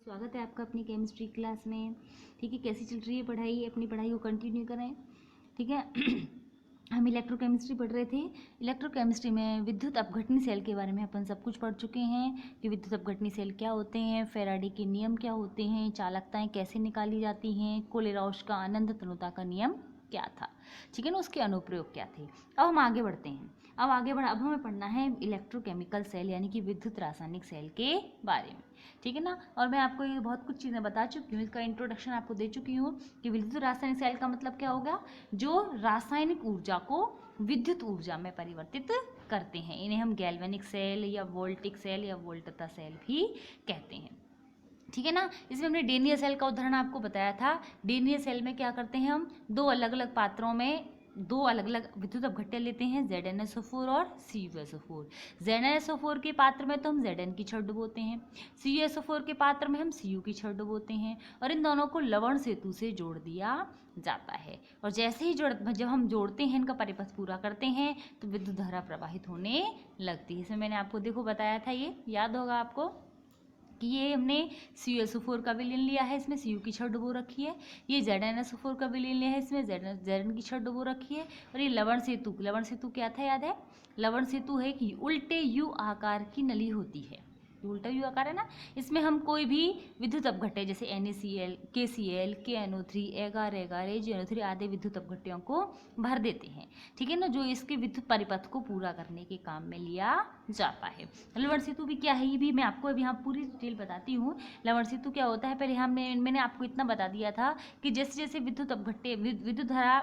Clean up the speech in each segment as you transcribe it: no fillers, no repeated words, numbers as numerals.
स्वागत है आपका अपनी केमिस्ट्री क्लास में। ठीक है, कैसी चल रही है पढ़ाई? अपनी पढ़ाई को कंटिन्यू करें। ठीक है। हम इलेक्ट्रोकेमिस्ट्री पढ़ रहे थे। इलेक्ट्रोकेमिस्ट्री में विद्युत अपघटनी सेल के बारे में अपन सब कुछ पढ़ चुके हैं कि विद्युत अपघटनी सेल क्या होते हैं, फैराडे के नियम क्या होते हैं, चालकताएं कैसे निकाली जाती हैं, कोलेराउस का अनंत तनुता का नियम क्या था। ठीक है ना, उसके अनुप्रयोग क्या थे। अब हम आगे बढ़ते हैं। अब हमें पढ़ना है इलेक्ट्रोकेमिकल सेल यानी कि विद्युत रासायनिक सेल के बारे में। ठीक है ना, और मैं आपको ये बहुत कुछ चीज़ें बता चुकी हूँ, इसका इंट्रोडक्शन आपको दे चुकी हूँ कि विद्युत रासायनिक सेल का मतलब क्या हो गया, जो रासायनिक ऊर्जा को विद्युत ऊर्जा में परिवर्तित करते हैं। इन्हें हम गैल्वेनिक सेल या वोल्टिक सेल या वोल्टता सेल भी कहते हैं। ठीक है ना, इसमें हमने डेनियल सेल का उदाहरण आपको बताया था। डेनियल सेल में क्या करते हैं, हम दो अलग अलग पात्रों में दो अलग अलग विद्युत अपघट्य लेते हैं, ZnSO4 और CuSO4। ZnSO4 के पात्र में तो हम Zn की छड़ डुबोते हैं, CuSO4 के पात्र में हम Cu की छड़ डुबोते हैं, और इन दोनों को लवण सेतु से जोड़ दिया जाता है। और जैसे ही जब हम जोड़ते हैं, इनका परिपथ पूरा करते हैं, तो विद्युत धारा प्रवाहित होने लगती है। इसमें मैंने आपको देखो बताया था, ये याद होगा आपको कि ये हमने CuSO4 का विलयन लिया है, इसमें Cu की छड़ डुबो रखी है। ये ZnSO4 का विलयन लिया है, इसमें Zn की छड़ डुबो रखी है। और ये लवण सेतु क्या था, याद है? लवण सेतु है कि उल्टे U आकार की नली होती है। उल्टा U आकार है ना, इसमें हम कोई भी विद्युत अपघट्य जैसे NaCl, KCl, KNO3, एगार AgNO3 आदि विद्युत अपघट्यों को भर देते हैं। ठीक है ना, जो इसके विद्युत परिपथ को पूरा करने के काम में लिया जाता है। लवण सेतु भी क्या है, ये भी मैं आपको अभी यहाँ पूरी डिटेल बताती हूँ। लवण सेतु क्या होता है, पहले मैंने आपको इतना बता दिया था कि जैसे जैसे विद्युत अपघट्य विद्युत धारा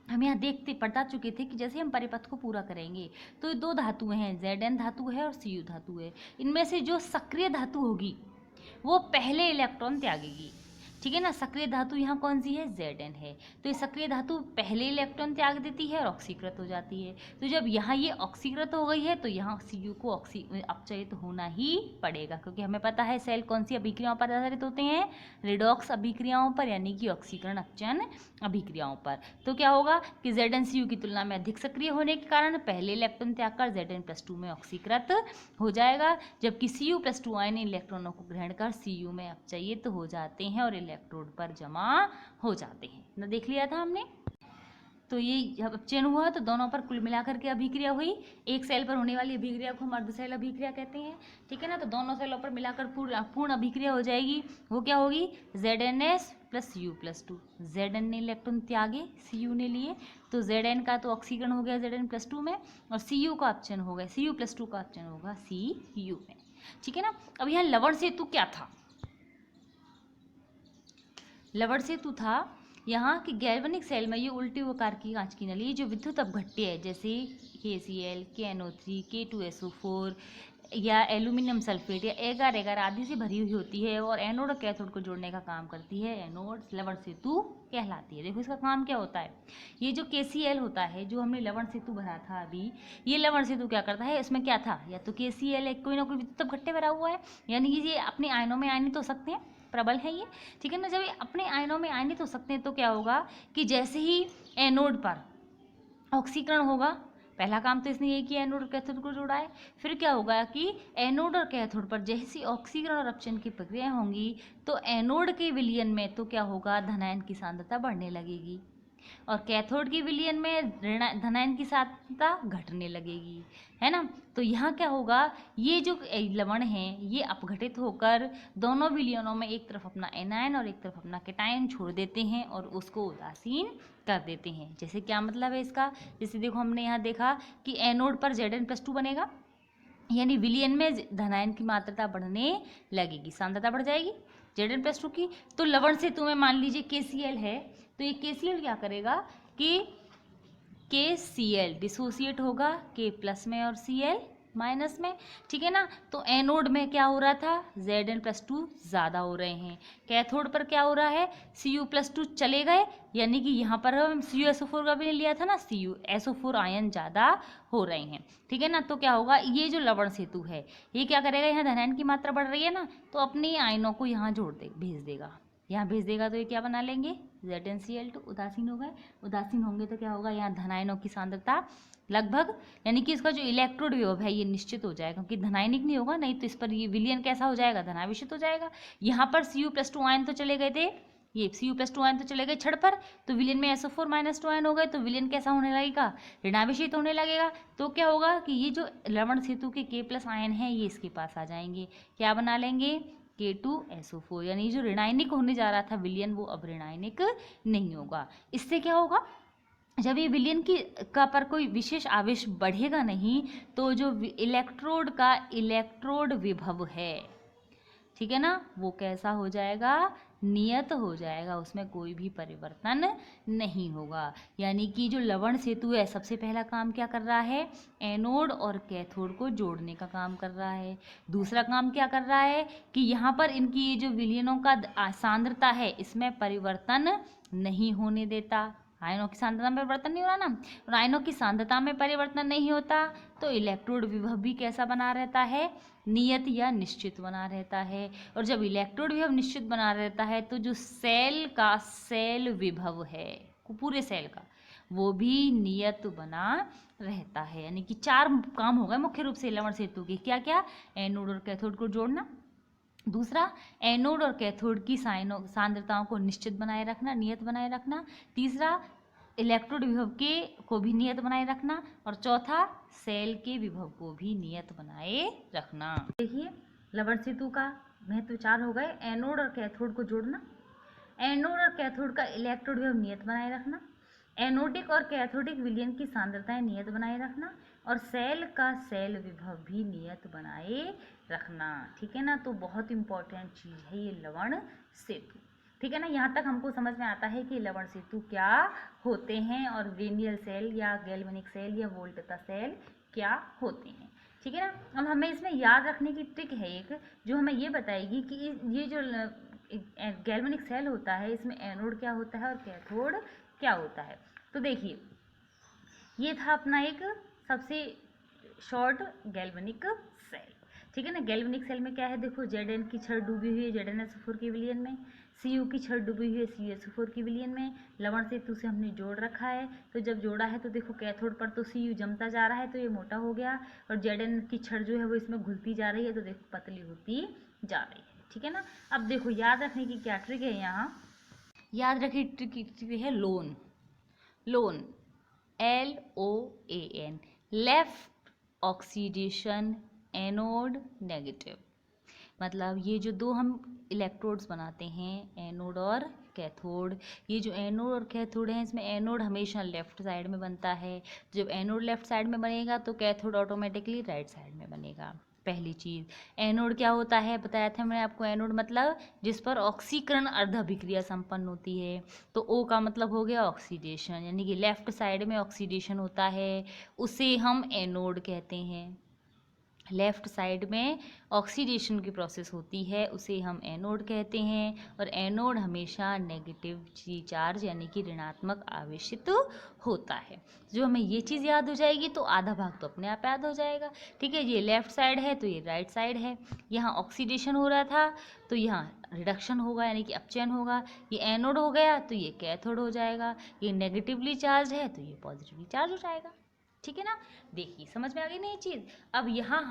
हम यहाँ बता चुके थे कि जैसे हम परिपथ को पूरा करेंगे तो दो धातुएं हैं, Zn धातु है और Cu धातु है। इनमें से जो सक्रिय धातु होगी वो पहले इलेक्ट्रॉन त्यागेगी। ठीक है ना, सक्रिय धातु यहाँ कौन सी है, Zn है। तो ये सक्रिय धातु पहले इलेक्ट्रॉन त्याग देती है और ऑक्सीकृत हो जाती है। तो जब यहाँ ये ऑक्सीकृत हो गई है तो यहाँ Cu को अपचयित होना ही पड़ेगा, क्योंकि हमें पता है सेल कौन सी अभिक्रियाओं पर आधारित होते हैं, रिडॉक्स अभिक्रियाओं पर, यानी कि ऑक्सीकरण अपचयन अभिक्रियाओं पर। तो क्या होगा कि Zn Cu की तुलना में अधिक सक्रिय होने के कारण पहले इलेक्ट्रॉन त्याग कर Zn+2 में ऑक्सीकृत हो जाएगा, जबकि Cu+2 आयन इलेक्ट्रॉनों को ग्रहण कर Cu में अपचयित हो जाते हैं और इलेक्ट्रोड पर जमा हो जाते हैं ना। देख लिया था हमने। तो ये जब अपचयन हुआ तो दोनों पर कुल मिलाकर के अभिक्रिया हुई। एक सेल पर होने वाली अभिक्रिया को हम अर्धसेल अभिक्रिया कहते हैं। ठीक है ना, तो दोनों सेलों पर मिलाकर पूर्ण अभिक्रिया हो जाएगी। वो क्या होगी, ZnS + Cu+2। Zn ने इलेक्ट्रॉन त्यागे, Cu ने लिए, तो Zn का तो ऑक्सीकरण हो गया Zn+2 में, और Cu का अपचयन हो गया, Cu+2 का अपचयन होगा Cu में। ठीक है ना, अब यहाँ लवण सेतु क्या था, लवण सेतु था यहाँ की गैल्वेनिक सेल में ये उल्टी आकार की कांच की नली जो विद्युत अपघट्य है जैसे KCl, KNO3, K2SO4 या एल्यूमिनियम सल्फेट या एगार आदि से भरी हुई होती है, और एनोड और कैथोड को जोड़ने का काम करती है। एनोड लवण सेतु कहलाती है। देखो इसका काम क्या होता है, ये जो KCl होता है, जो हमने लवण सेतु भरा था अभी, ये लवण सेतु क्या करता है, इसमें क्या था, या तो KCl है, कोई ना कोई विद्युत अपघट्य भरा हुआ है, यानी कि ये अपने आयनों में आयनित हो सकते हैं, प्रबल है ये। ठीक है ना, जब ये अपने आयनों में आयनित हो सकते हैं तो क्या होगा कि जैसे ही एनोड पर ऑक्सीकरण होगा, पहला काम तो इसने ये किया, एनोड और कैथोड को जोड़ा है। फिर क्या होगा कि एनोड और कैथोड पर जैसी ऑक्सीकरण और अपचयन की प्रक्रिया होंगी तो एनोड के विलयन में तो क्या होगा, धनायन की सांद्रता बढ़ने लगेगी, और कैथोड के विलयन में धनायन की सांद्रता घटने लगेगी, है ना। तो यहाँ क्या होगा, ये जो लवण हैं ये अपघटित होकर दोनों विलयनों में एक तरफ अपना एनायन और एक तरफ अपना कैटायन छोड़ देते हैं और उसको उदासीन कर देते हैं। जैसे क्या मतलब है इसका, जैसे देखो हमने यहाँ देखा कि एनोड पर Zn+2 बनेगा, यानी विलयन में धनायन की मात्रा बढ़ने लगेगी, सांद्रता बढ़ जाएगी Zn+2 की। तो लवण सेतु में मान लीजिए KCl है, तो ये KCl क्या करेगा कि KCl डिसोसिएट होगा K+ में और Cl- में। ठीक है ना, तो एनोड में क्या हो रहा था, Zn+2 ज़्यादा हो रहे हैं, कैथोड पर क्या हो रहा है, Cu+2 चले गए, यानी कि यहाँ पर हम CuSO4 का भी लिया था ना, CuSO4 आयन ज़्यादा हो रहे हैं। ठीक है ना, तो क्या होगा, ये जो लवण सेतु है ये क्या करेगा, यहाँ धनायन की मात्रा बढ़ रही है ना, तो अपने आयनों को यहाँ भेज देगा। यहाँ भेज देगा तो ये क्या बना लेंगे, ZnCl2। उदासीन हो गए, उदासीन होंगे तो क्या होगा, यहाँ धनायनों की सांद्रता लगभग, यानी कि इसका जो इलेक्ट्रोड विभव है ये निश्चित हो जाएगा, क्योंकि धनायनिक नहीं होगा, नहीं तो इस पर ये विलयन कैसा हो जाएगा, धनावेशित हो जाएगा। यहाँ पर Cu+2 आयन तो चले गए थे, ये Cu+2 आयन तो चले गए छड़ पर, तो विलयन में SO4-2 आयन हो गए, तो विलयन कैसा होने लगेगा, ऋणावेशित होने लगेगा। तो क्या होगा कि ये जो लवण सेतु के K+ आयन है ये इसके पास आ जाएंगे, क्या बना लेंगे, K2SO4, यानी जो ऋणायनिक होने जा रहा था विलयन वो अब ऋणायनिक नहीं होगा। इससे क्या होगा, जब ये विलयन की का पर कोई विशेष आवेश बढ़ेगा नहीं तो जो इलेक्ट्रोड का इलेक्ट्रोड विभव है, ठीक है ना, वो कैसा हो जाएगा, नियत हो जाएगा, उसमें कोई भी परिवर्तन नहीं होगा। यानी कि जो लवण सेतु है सबसे पहला काम क्या कर रहा है, एनोड और कैथोड को जोड़ने का काम कर रहा है। दूसरा काम क्या कर रहा है कि यहाँ पर इनकी ये जो विलयनों का सांद्रता है इसमें परिवर्तन नहीं होने देता। आयनों की सांद्रता में परिवर्तन नहीं हो रहा ना, और आयनों की सांद्रता में परिवर्तन नहीं होता तो इलेक्ट्रोड विभव भी कैसा बना रहता है, नियत या निश्चित बना रहता है। और जब इलेक्ट्रोड विभव निश्चित बना रहता है तो जो सेल का सेल विभव है, पूरे सेल का, वो भी नियत बना रहता है। यानी कि 4 काम हो गए मुख्य रूप से लवण सेतु के, क्या क्या, एनोड और कैथोड को जोड़ना, दूसरा एनोड और कैथोड की सांद्रताओं को निश्चित बनाए रखना, नियत बनाए रखना, तीसरा इलेक्ट्रोड विभव के को भी नियत बनाए रखना, और चौथा सेल के विभव को भी नियत बनाए रखना। देखिए लवण सेतु का महत्व 4 हो गए, एनोड और कैथोड को जोड़ना, एनोड और कैथोड का इलेक्ट्रोड विभव नियत बनाए रखना, एनोडिक और कैथोडिक विलयन की सांद्रताएं नियत बनाए रखना, और सेल का सेल विभव भी नियत बनाए रखना, ठीक है ना। तो बहुत इंपॉर्टेंट चीज़ है ये लवण सेतु, ठीक है ना। यहाँ तक हमको समझ में आता है कि लवण सेतु क्या होते हैं और वेनियल सेल या गैल्वेनिक सेल या वोल्टता सेल क्या होते हैं, ठीक है ना। अब हमें इसमें याद रखने की ट्रिक है एक, जो हमें ये बताएगी कि ये जो गैल्वेनिक सेल होता है इसमें एनोड क्या होता है और कैथोड क्या होता है। तो देखिए ये था अपना एक सबसे शॉर्ट गैल्वेनिक सेल, ठीक है ना। गैल्वेनिक सेल में क्या है, देखो Zn की छड़ डूबी हुई है ZnSO4 की विलयन में, Cu की छड़ डूबी हुई है CuSO4 की विलयन में, लवण सेतु से हमने जोड़ रखा है। तो जब जोड़ा है तो देखो कैथोड पर तो Cu जमता जा रहा है तो ये मोटा हो गया, और Zn की छड़ जो है वो इसमें घुलती जा रही है तो देखो पतली होती जा रही है, ठीक है ना। अब देखो याद रखने की क्या ट्रिक है, यहाँ याद रखिए ट्रिक है loan, loan LOAN, left oxidation anode negative. मतलब ये जो दो हम इलेक्ट्रोड्स बनाते हैं एनोड और कैथोड, ये जो एनोड और कैथोड हैं इसमें एनोड हमेशा लेफ्ट साइड में बनता है, जब एनोड लेफ्ट साइड में बनेगा तो कैथोड ऑटोमेटिकली राइट साइड में बनेगा। पहली चीज़, एनोड क्या होता है बताया था मैंने आपको, एनोड मतलब जिस पर ऑक्सीकरण अर्धाभिक्रिया संपन्न होती है। तो O का मतलब हो गया ऑक्सीडेशन, यानी कि लेफ्ट साइड में ऑक्सीडेशन होता है, उसे हम एनोड कहते हैं। लेफ्ट साइड में ऑक्सीडेशन की प्रोसेस होती है उसे हम एनोड कहते हैं, और एनोड हमेशा नेगेटिव चार्ज यानी कि ऋणात्मक आवेशित होता है। जो हमें ये चीज़ याद हो जाएगी तो आधा भाग तो अपने आप याद हो जाएगा, ठीक है। ये लेफ्ट साइड है तो ये राइट साइड है, यहाँ ऑक्सीडेशन हो रहा था तो यहाँ रिडक्शन होगा यानी कि अपचयन होगा, ये एनोड हो गया तो ये कैथोड हो जाएगा, ये नेगेटिवली चार्ज है तो ये पॉजिटिवली चार्ज हो जाएगा, ठीक है ना। देखिए समझ में आ गई ना ये चीज़। अब यहाँ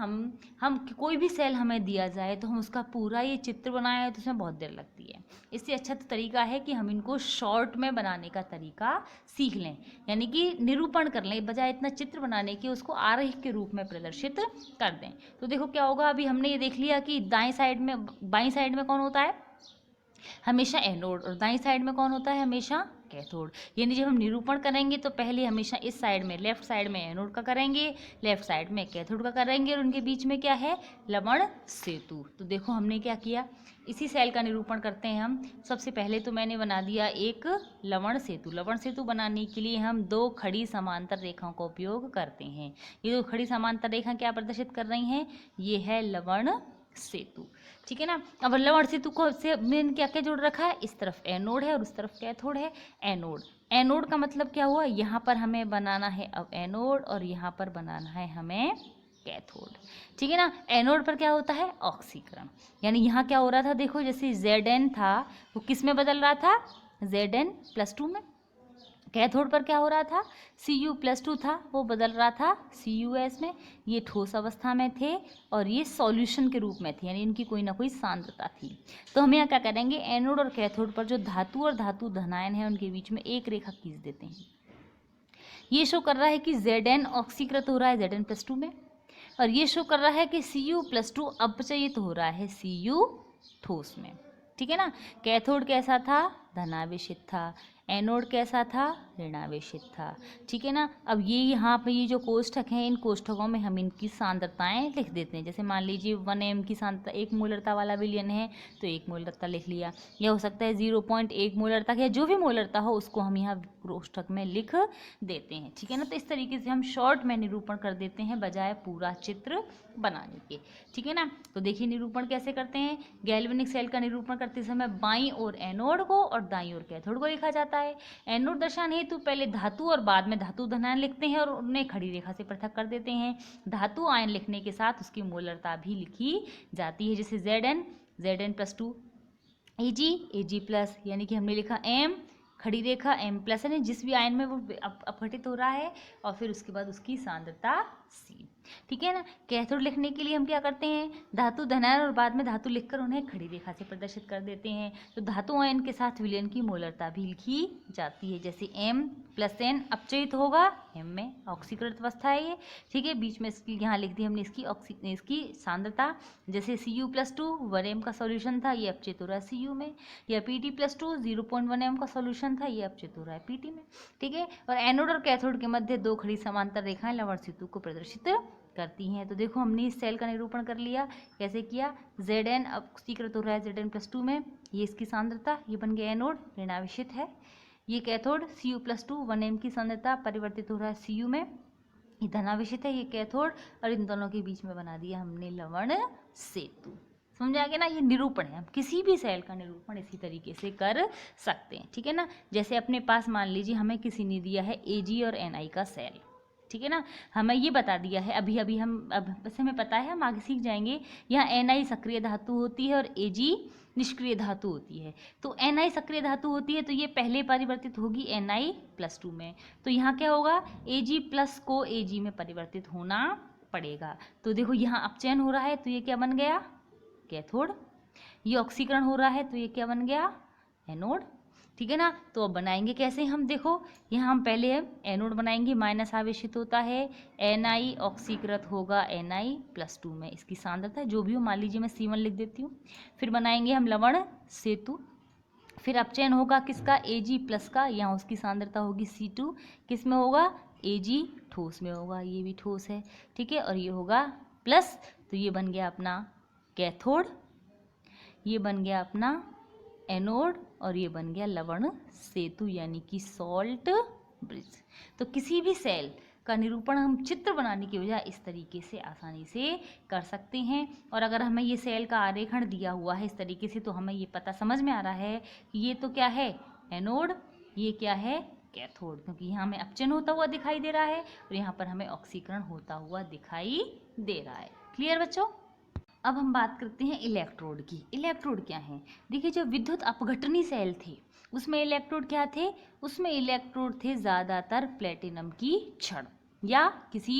हम कोई भी सेल हमें दिया जाए तो हम उसका पूरा ये चित्र बनाए तो उसमें बहुत देर लगती है। इससे अच्छा तो तरीका है कि हम इनको शॉर्ट में बनाने का तरीका सीख लें, यानी कि निरूपण कर लें, बजाय इतना चित्र बनाने के उसको आरेख के रूप में प्रदर्शित कर दें। तो देखो क्या होगा, अभी हमने ये देख लिया कि बाईं साइड में कौन होता है, हमेशा एनोड, और दाईं साइड में कौन होता है, हमेशा कैथोड। यानी जब हम निरूपण करेंगे तो पहले हमेशा इस साइड में लेफ्ट साइड में एनोड का करेंगे, लेफ्ट साइड में कैथोड का करेंगे, और उनके बीच में क्या है, लवण सेतु। तो देखो हमने क्या किया, इसी सेल का निरूपण करते हैं हम। सबसे पहले तो मैंने बना दिया एक लवण सेतु। लवण सेतु बनाने के लिए हम 2 खड़ी समांतर रेखाओं का उपयोग करते हैं। ये 2 खड़ी समांतर रेखा क्या प्रदर्शित कर रही हैं, ये है लवण सेतु, ठीक है ना। अब लवण सेतु को से मैंने क्या क्या जोड़ रखा है, इस तरफ एनोड है और उस तरफ कैथोड है। एनोड का मतलब क्या हुआ, यहाँ पर हमें बनाना है अब एनोड और यहाँ पर बनाना है हमें कैथोड। ठीक है ना। एनोड पर क्या होता है, ऑक्सीकरण। यानी यहाँ क्या हो रहा था, देखो जैसे Zn था वो किस में बदल रहा था, Zn+2 में। कैथोड पर क्या हो रहा था, Cu+2 था वो बदल रहा था Cus में। ये ठोस अवस्था में थे और ये सॉल्यूशन के रूप में थे, यानी इनकी कोई ना कोई सांद्रता थी। तो हम यहाँ क्या करेंगे, एनोड और कैथोड पर जो धातु और धातु धनायन है उनके बीच में एक रेखा खींच देते हैं। ये शो कर रहा है कि Zn ऑक्सीकृत हो रहा है Zn+2 में, और ये शो कर रहा है कि Cu+2 अपचयित हो रहा है Cu ठोस में। ठीक है ना। कैथोड कैसा था, धनावेशित था। एनोड कैसा था, ऋणावेशित था। ठीक है ना। अब ये यहाँ पे ये जो कोष्ठक हैं, इन कोष्ठकों में हम इनकी सांद्रताएं लिख देते हैं। जैसे मान लीजिए 1 m की सांद्रता 1 मोलरता वाला विलयन है तो 1 मोलरता लिख लिया, या हो सकता है 0.1 मोलरता या जो भी मोलरता हो उसको हम यहाँ कोष्ठक में लिख देते हैं। ठीक है ना। तो इस तरीके से हम शॉर्ट में निरूपण कर देते हैं बजाय पूरा चित्र बनाने के। ठीक है ना। तो देखिए निरूपण कैसे करते हैं। गैल्वेनिक सेल का निरूपण करते समय बाईं ओर एनोड को और दाईं ओर कैथोड को लिखा जाता है। एनोड दर्शान हेतु पहले धातु और बाद में धातु धनायन लिखते हैं और उन्हें खड़ी रेखा से पृथक कर देते हैं। धातु आयन लिखने के साथ उसकी मोलरता भी लिखी जाती है। जैसे Zn+2 Ag+, यानी कि हमने लिखा M, खड़ी रेखा M+ है, जिस भी आयन में वो अपघटित हो रहा है, और फिर उसके बाद उसकी सांद्रता C। ठीक है ना। कैथोड लिखने के लिए हम क्या करते हैं, धातु धनायन और बाद में धातु लिखकर उन्हें खड़ी रेखा से प्रदर्शित कर देते हैं। तो धातु आयन के साथ विलयन की मोलरता भी लिखी जाती है। जैसे M+N अपचयित होगा, M में ऑक्सीकृत अवस्था है ये। ठीक है। बीच में इसकी यहाँ लिख दी हमने इसकी सांद्रता। जैसे Cu+2 1 m का सॉल्यूशन था, ये अपचयित हो रहा है Cu में। या Pt+2 0.1 m का सॉल्यूशन था, ये अपचयित हो रहा है Pt में। ठीक है। और एनोड और कैथोड के मध्य दो खड़ी समांतर रेखाएं लवण सेतु को प्रदर्शित करती हैं। तो देखो हमने इस सेल का निरूपण कर लिया। कैसे किया, Zn ऑक्सीकृत हो रहा है Zn+2 में, ये इसकी सांद्रता, ये बन गया एनोड, ऋणावेशित है। ये कैथोड Cu+2 1 m की सांद्रता, परिवर्तित हो रहा है Cu में, ये धनावेशित है। ये कैथोड, और इन दोनों के बीच में बना दिया हमने लवण सेतु। समझ आ गया ना। ये निरूपण है, हम किसी भी सेल का निरूपण इसी तरीके से कर सकते हैं। ठीक है ना। जैसे अपने पास मान लीजिए हमें किसी ने दिया है Ag और Ni का सेल। ठीक है ना। हमें ये बता दिया है अभी हम, अब बस हमें पता है, हम आगे सीख जाएंगे। यहाँ Ni सक्रिय धातु होती है और Ag निष्क्रिय धातु होती है। तो Ni सक्रिय धातु होती है तो ये पहले परिवर्तित होगी Ni+2 में। तो यहाँ क्या होगा, Ag+ को Ag में परिवर्तित होना पड़ेगा। तो देखो यहाँ अपचयन हो रहा है तो ये क्या बन गया, कैथोड। ये ऑक्सीकरण हो रहा है तो ये क्या बन गया, एनोड। ठीक है ना। तो अब बनाएंगे कैसे हम, देखो यहाँ हम पहले एनोड बनाएंगे, माइनस आवेशित होता है, Ni ऑक्सीकृत होगा Ni+2 में, इसकी सांद्रता जो भी हो, मान लीजिए मैं C1 लिख देती हूँ। फिर बनाएंगे हम लवण सेतु, फिर अपचयन होगा किसका, Ag+ का, यहाँ उसकी सांद्रता होगी C2, किस में होगा, Ag ठोस में होगा, ये भी ठोस है। ठीक है। और ये होगा प्लस, तो ये बन गया अपना कैथोड, ये बन गया अपना एनोड, और ये बन गया लवण सेतु यानी कि सॉल्ट ब्रिज। तो किसी भी सेल का निरूपण हम चित्र बनाने की बजाय इस तरीके से आसानी से कर सकते हैं। और अगर हमें ये सेल का आरेखण दिया हुआ है इस तरीके से, तो हमें ये पता समझ में आ रहा है कि ये तो क्या है, एनोड, ये क्या है, कैथोड, क्योंकि यहाँ हमें अपचयन होता हुआ दिखाई दे रहा है और यहाँ पर हमें ऑक्सीकरण होता हुआ दिखाई दे रहा है। क्लियर बच्चों। अब हम बात करते हैं इलेक्ट्रोड की। इलेक्ट्रोड क्या है, देखिए जो विद्युत अपघटनी सेल थे उसमें इलेक्ट्रोड क्या थे, उसमें इलेक्ट्रोड थे ज़्यादातर प्लेटिनम की छड़ या किसी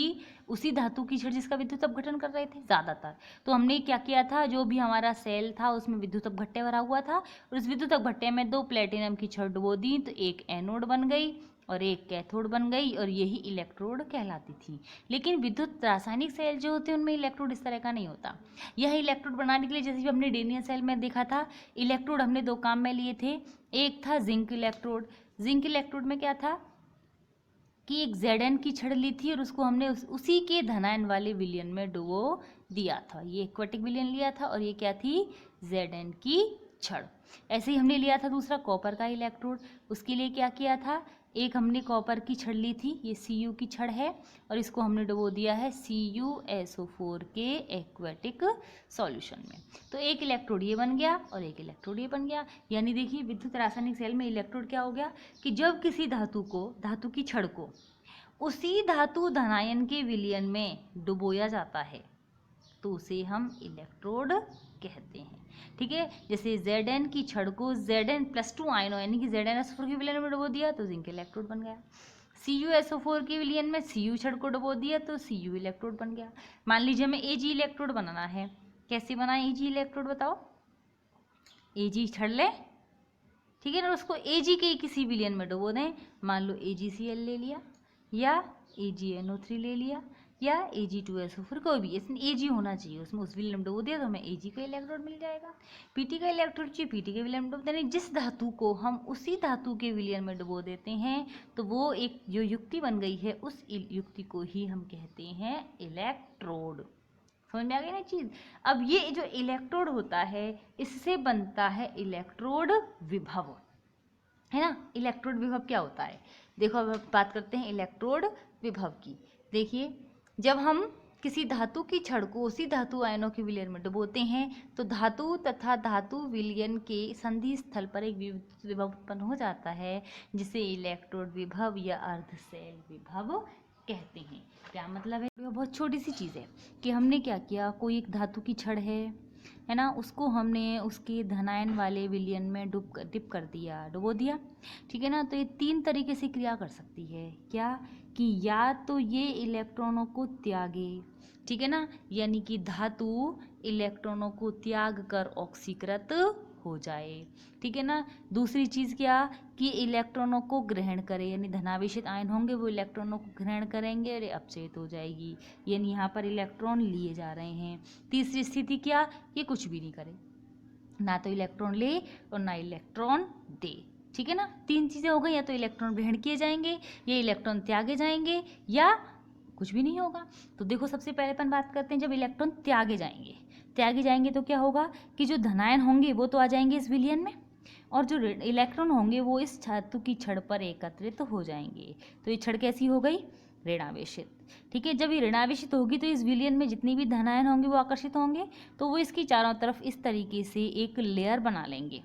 उसी धातु की छड़ जिसका विद्युत अपघटन कर रहे थे ज़्यादातर। तो हमने क्या किया था, जो भी हमारा सेल था उसमें विद्युत अपघट्य भरा हुआ था और उस विद्युत अपघट्य में 2 प्लेटिनम की छड़ डुबो दी, तो एक एनोड बन गई और एक कैथोड बन गई, और यही इलेक्ट्रोड कहलाती थी। लेकिन विद्युत रासायनिक सेल जो होते हैं उनमें इलेक्ट्रोड इस तरह का नहीं होता। यह इलेक्ट्रोड बनाने के लिए, जैसे भी हमने डेनियल सेल में देखा था, इलेक्ट्रोड हमने 2 काम में लिए थे। एक था जिंक इलेक्ट्रोड। जिंक इलेक्ट्रोड में क्या था कि एक Zn की छड़ ली थी और उसको हमने उसी के धनायन वाले विलयन में डुबो दिया था। ये एक्वेटिक विलयन लिया था और ये क्या थी, Zn की छड़। ऐसे ही हमने लिया था दूसरा कॉपर का इलेक्ट्रोड। उसके लिए क्या किया था, एक हमने कॉपर की छड़ ली थी, ये Cu की छड़ है, और इसको हमने डुबो दिया है CuSO4 के एक्वेटिक सॉल्यूशन में। तो एक इलेक्ट्रोड ये बन गया और एक इलेक्ट्रोड ये बन गया। यानी देखिए विद्युत रासायनिक सेल में इलेक्ट्रोड क्या हो गया कि जब किसी धातु की छड़ को उसी धातु धनायन के विलयन में डुबोया जाता है तो उसे हम इलेक्ट्रोड कहते हैं। ठीक है, जैसे Zn की छड़ को Zn+2 आयनों यानी कि ZnSO4 के विलयन में डुबो दिया तो जिंक इलेक्ट्रोड बन गया। CuSO4 के विलयन में Cu छड़ को डुबो दिया तो Cu इलेक्ट्रोड बन गया। मान लीजिए हमें Ag इलेक्ट्रोड बनाना है, कैसे बनाए Ag इलेक्ट्रोड बताओ। Ag छड़ ले, ठीक है ना, उसको Ag के किसी विलयन में डुबो दें। मान लो AgCl ले लिया या AgNO3 ले लिया या Ag2SO4, कोई भी इसमें Ag होना चाहिए, उसमें उस विलयन में डुबो दिया तो हमें Ag का इलेक्ट्रोड मिल जाएगा। Pt का इलेक्ट्रोड चाहिए, Pt के विलयन में डुबो दें। जिस धातु को हम उसी धातु के विलयन में डुबो देते हैं तो वो एक जो युक्ति बन गई है उस युक्ति को ही हम कहते हैं इलेक्ट्रोड। समझ में आ गई ना चीज। अब ये जो इलेक्ट्रोड होता है इससे बनता है इलेक्ट्रोड विभव, है ना। इलेक्ट्रोड विभव क्या होता है, देखो अब बात करते हैं इलेक्ट्रोड विभव की। देखिए, जब हम किसी धातु की छड़ को उसी धातु आयनों के विलयन में डुबोते हैं तो धातु तथा धातु विलयन के संधि स्थल पर एक विभव उत्पन्न हो जाता है जिसे इलेक्ट्रोड विभव या अर्धशैल विभव कहते हैं। क्या मतलब है, बहुत छोटी सी चीज़ है कि हमने क्या किया, कोई एक धातु की छड़ है ना, उसको हमने उसके धनायन वाले विलयन में डिप कर दिया, डुबो दिया। ठीक है ना, तो ये तीन तरीके से क्रिया कर सकती है। क्या कि या तो ये इलेक्ट्रॉनों को त्यागे, ठीक है ना, यानी कि धातु इलेक्ट्रॉनों को त्याग कर ऑक्सीकृत हो जाए। ठीक है ना, दूसरी चीज़ क्या कि इलेक्ट्रॉनों को ग्रहण करे, यानी धनावेशित आयन होंगे वो इलेक्ट्रॉनों को ग्रहण करेंगे और अपचयित हो जाएगी, यानी यहाँ पर इलेक्ट्रॉन लिए जा रहे हैं। तीसरी स्थिति क्या, ये कुछ भी नहीं करे, ना तो इलेक्ट्रॉन ले और ना इलेक्ट्रॉन दे। ठीक है ना, तीन चीज़ें हो गई, या तो इलेक्ट्रॉन ग्रहण किए जाएंगे या इलेक्ट्रॉन त्यागे जाएंगे या कुछ भी नहीं होगा। तो देखो, सबसे पहले अपन बात करते हैं जब इलेक्ट्रॉन त्यागे जाएंगे तो क्या होगा कि जो धनायन होंगे वो तो आ जाएंगे इस विलयन में और जो इलेक्ट्रॉन होंगे वो इस धातु की छड़ पर एकत्रित हो जाएंगे। तो ये छड़ कैसी हो गई, ऋणावेशित। ठीक है, जब ये ऋणावेशित होगी तो इस विलयन में जितनी भी धनायन होंगे वो आकर्षित होंगे, तो वो इसकी चारों तरफ इस तरीके से एक लेयर बना लेंगे,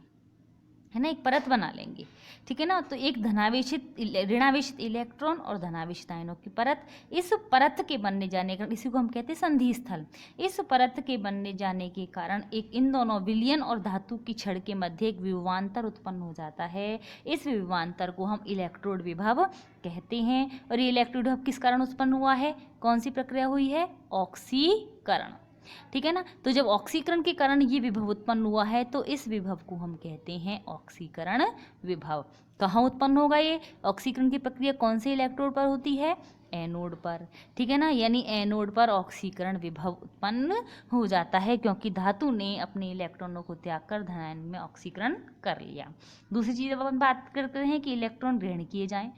है ना, एक परत बना लेंगे। ठीक है ना, तो एक धनावेशित ऋणावेशित इलेक्ट्रॉन और धनावेशित आयनों की परत, इस परत के बनने जाने का, इसी को हम कहते हैं संधि स्थल। इस परत के बनने जाने के कारण एक इन दोनों विलयन और धातु की छड़ के मध्य एक विभवांतर उत्पन्न हो जाता है। इस विभवांतर को हम इलेक्ट्रोड विभव कहते हैं। और ये इलेक्ट्रोड विभव किस कारण उत्पन्न हुआ है, कौन सी प्रक्रिया हुई है, ऑक्सीकरण। ठीक है ना, तो जब ऑक्सीकरण के कारण ये विभव उत्पन्न हुआ है तो इस विभव को हम कहते हैं ऑक्सीकरण विभव। कहाँ उत्पन्न होगा ये ऑक्सीकरण की प्रक्रिया, कौन से इलेक्ट्रोड पर होती है, एनोड पर। ठीक है ना, यानी एनोड पर ऑक्सीकरण विभव उत्पन्न हो जाता है क्योंकि धातु ने अपने इलेक्ट्रॉनों को त्याग कर धनायन में ऑक्सीकरण कर लिया। दूसरी चीज़ अब अपन बात करते हैं कि इलेक्ट्रॉन ग्रहण किए जाएं।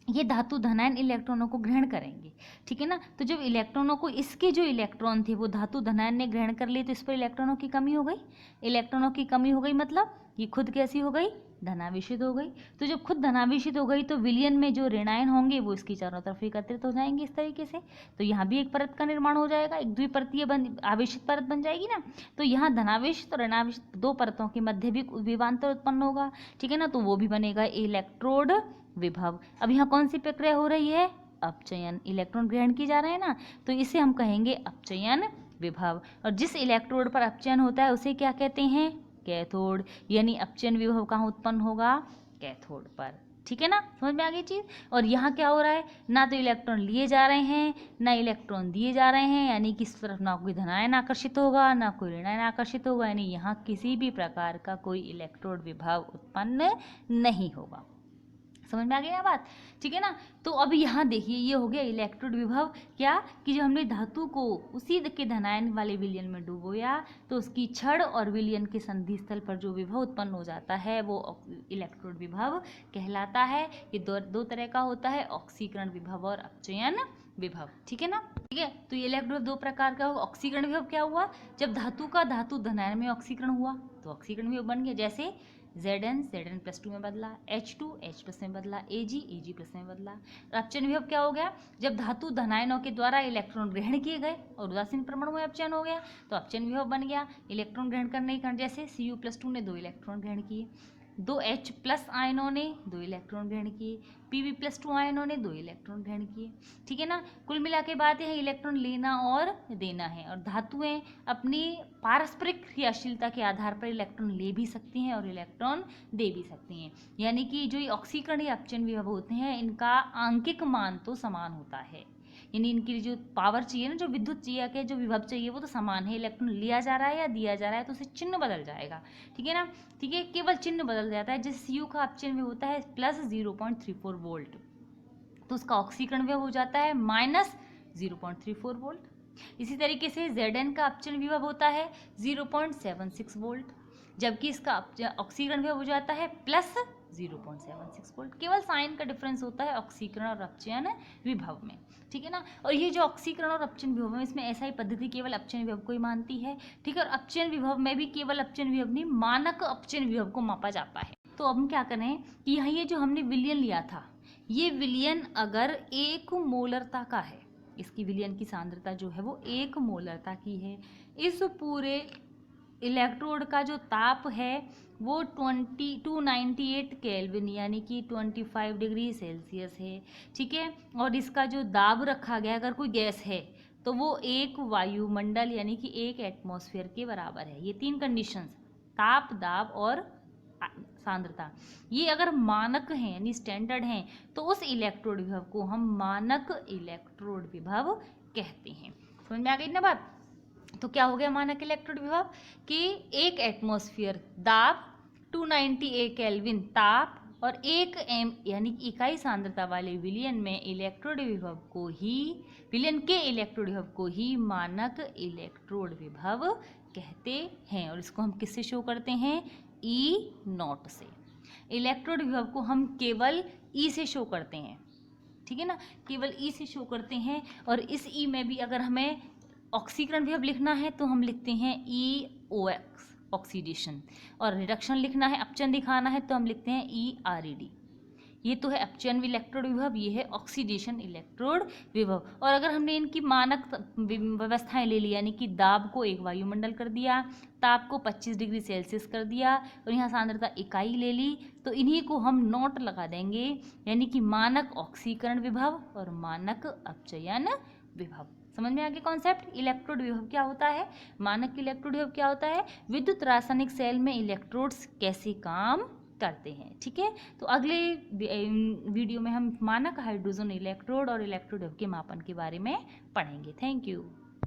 ये धातु धनायन इलेक्ट्रॉनों को ग्रहण करेंगे। ठीक है ना, तो जब इलेक्ट्रॉनों को, इसके जो इलेक्ट्रॉन थे वो धातु धनायन ने ग्रहण कर लिए तो इस पर इलेक्ट्रॉनों की कमी हो गई। इलेक्ट्रॉनों की कमी हो गई मतलब ये खुद कैसी हो गई, धनावेशित हो गई। तो जब खुद धनावेशित हो गई तो विलयन में जो ऋणायन होंगे वो इसकी चारों तरफ एकत्रित हो जाएंगे इस तरीके से। तो यहाँ भी एक परत का निर्माण हो जाएगा, एक द्विपरतीय आवेशित परत बन जाएगी ना। तो यहाँ धनावेशित और ऋणावेशित दो परतों के मध्य भी विभवांतर उत्पन्न होगा। ठीक है ना, तो वो भी बनेगा इलेक्ट्रोड विभव। अब यहाँ कौन सी प्रक्रिया हो रही है, अपचयन। इलेक्ट्रॉन ग्रहण किए जा रहे हैं ना, तो इसे हम कहेंगे अपचयन विभव। और जिस इलेक्ट्रोड पर अपचयन होता है उसे क्या कहते हैं, कैथोड। यानी अपचयन विभव कहाँ उत्पन्न होगा, कैथोड पर। ठीक है ना, समझ में आ गई चीज। और यहाँ क्या हो रहा है, ना तो इलेक्ट्रॉन लिए जा रहे हैं ना इलेक्ट्रॉन दिए जा रहे हैं, यानी कि इस तरफ ना कोई धनायन आकर्षित होगा ना कोई ऋणायन आकर्षित होगा, यानी यहाँ किसी भी प्रकार का कोई इलेक्ट्रोड विभव उत्पन्न नहीं होगा। समझ में आ गई ना बात। ठीक है ना, तो अब यहाँ देखिए ये हो गया इलेक्ट्रोड विभव। क्या कि जब हमने धातु को उसी के धनायन वाले विलयन में डुबोया तो उसकी छड़ और विलयन के संधि स्थल पर जो विभव उत्पन्न हो जाता है वो इलेक्ट्रोड विभव कहलाता है। ये दो तरह का होता है, ऑक्सीकरण विभव और अपचयन विभव। ठीक है ना, ठीक है। तो ये इलेक्ट्रोड दो प्रकार का होगा। ऑक्सीकरण विभव क्या हुआ, जब धातु का धातु धनायन में ऑक्सीकरण हुआ तो ऑक्सीकरण विभव बन गया। जैसे Zn+2 में बदला, H2 H+ में बदला, Ag Ag+ में बदला। अपचयन विभव क्या हो गया, जब धातु धनायनों के द्वारा इलेक्ट्रॉन ग्रहण किए गए और उदासीन परमाणु में अपचयन हो गया तो अपचयन विभव बन गया इलेक्ट्रॉन ग्रहण करने के कारण। जैसे Cu+2 ने 2 इलेक्ट्रॉन ग्रहण किए, दो H+ आयनों ने 2 इलेक्ट्रॉन ग्रहण किए, Pb+2 आयनों ने 2 इलेक्ट्रॉन ग्रहण किए। ठीक है ना, कुल मिला के बात है इलेक्ट्रॉन लेना और देना है। और धातुएं अपनी पारस्परिक क्रियाशीलता के आधार पर इलेक्ट्रॉन ले भी सकती हैं और इलेक्ट्रॉन दे भी सकती हैं। यानी कि जो ये ऑक्सीकरण या अपचयन विभव होते हैं इनका आंकिक मान तो समान होता है, यानी इनकी जो पावर चाहिए ना, जो विद्युत चाहिए के जो विभव चाहिए वो तो समान है। इलेक्ट्रॉन लिया जा रहा है या दिया जा रहा है तो उसे चिन्ह बदल जाएगा। ठीक है ना, ठीक है, केवल चिन्ह बदल जाता है। जैसे Cu का अपचयन विभव होता है +0.34 वोल्ट, तो उसका ऑक्सीकरण विभव हो जाता है -0.34 वोल्ट। इसी तरीके से Zn का अपचयन विभव होता है 0.76 वोल्ट, जबकि इसका ऑक्सीकरण विभव हो जाता है +0.76 वोल्ट। केवल साइन का डिफरेंस होता है ऑक्सीकरण और अपचयन विभव में। ठीक है ना, और ये जो ऑक्सीकरण और अपचयन विभव में, इसमें ऐसा ही पद्धति केवल अपचयन विभव को ही मानती है। ठीक है, और अपचयन विभव में भी केवल अपचयन विभव नहीं, मानक अपचयन विभव को मापा जाता है। तो अब हम क्या करें कि यहाँ ये जो हमने विलयन लिया था, ये विलयन अगर 1 मोलरता का है, इसकी विलयन की सांद्रता जो है वो 1 मोलरता की है, इस पूरे इलेक्ट्रोड का जो ताप है वो 298 केल्विन यानी कि 25 डिग्री सेल्सियस है। ठीक है, और इसका जो दाब रखा गया, अगर कोई गैस है तो वो 1 वायुमंडल यानी कि 1 एटमॉस्फेयर के बराबर है। ये 3 कंडीशंस, ताप, दाब और सांद्रता, ये अगर मानक हैं यानी स्टैंडर्ड हैं तो उस इलेक्ट्रोड विभव को हम मानक इलेक्ट्रोड विभव कहते हैं। समझ में आ गई ना बात? तो क्या हो गया मानक इलेक्ट्रोड विभव कि 1 एटमॉस्फेयर दाब, 298 केल्विन ताप और 1 m यानी इकाई सांद्रता वाले विलयन में इलेक्ट्रोड विभव को ही, विलयन के इलेक्ट्रोड विभव को ही मानक इलेक्ट्रोड विभव कहते हैं। और इसको हम किससे शो करते हैं? E0 से। इलेक्ट्रोड विभव को हम केवल E से शो करते हैं। ठीक है ना, केवल E से शो करते हैं। और इस E में भी अगर हमें ऑक्सीकरण विभव लिखना है तो हम लिखते हैं EOX ऑक्सीडेशन, और रिडक्शन लिखना है, अपचयन दिखाना है तो हम लिखते हैं ERED। ये तो है अपचयन इलेक्ट्रोड विभव, ये है ऑक्सीडेशन इलेक्ट्रोड विभव। और अगर हमने इनकी मानक व्यवस्थाएं ले ली, यानी कि दाब को 1 वायुमंडल कर दिया, ताप को 25 डिग्री सेल्सियस कर दिया और यहाँ सांद्रता इकाई ले ली, तो इन्हीं को हम नोट लगा देंगे, यानी कि मानक ऑक्सीकरण विभव और मानक अपचयन विभव। समझ में आ गया कॉन्सेप्ट? इलेक्ट्रोड विभव क्या होता है, मानक इलेक्ट्रोड विभव क्या होता है, विद्युत रासायनिक सेल में इलेक्ट्रोड्स कैसे काम करते हैं। ठीक है, तो अगले वीडियो में हम मानक हाइड्रोजन इलेक्ट्रोड और इलेक्ट्रोड विभव के मापन के बारे में पढ़ेंगे। Thank you.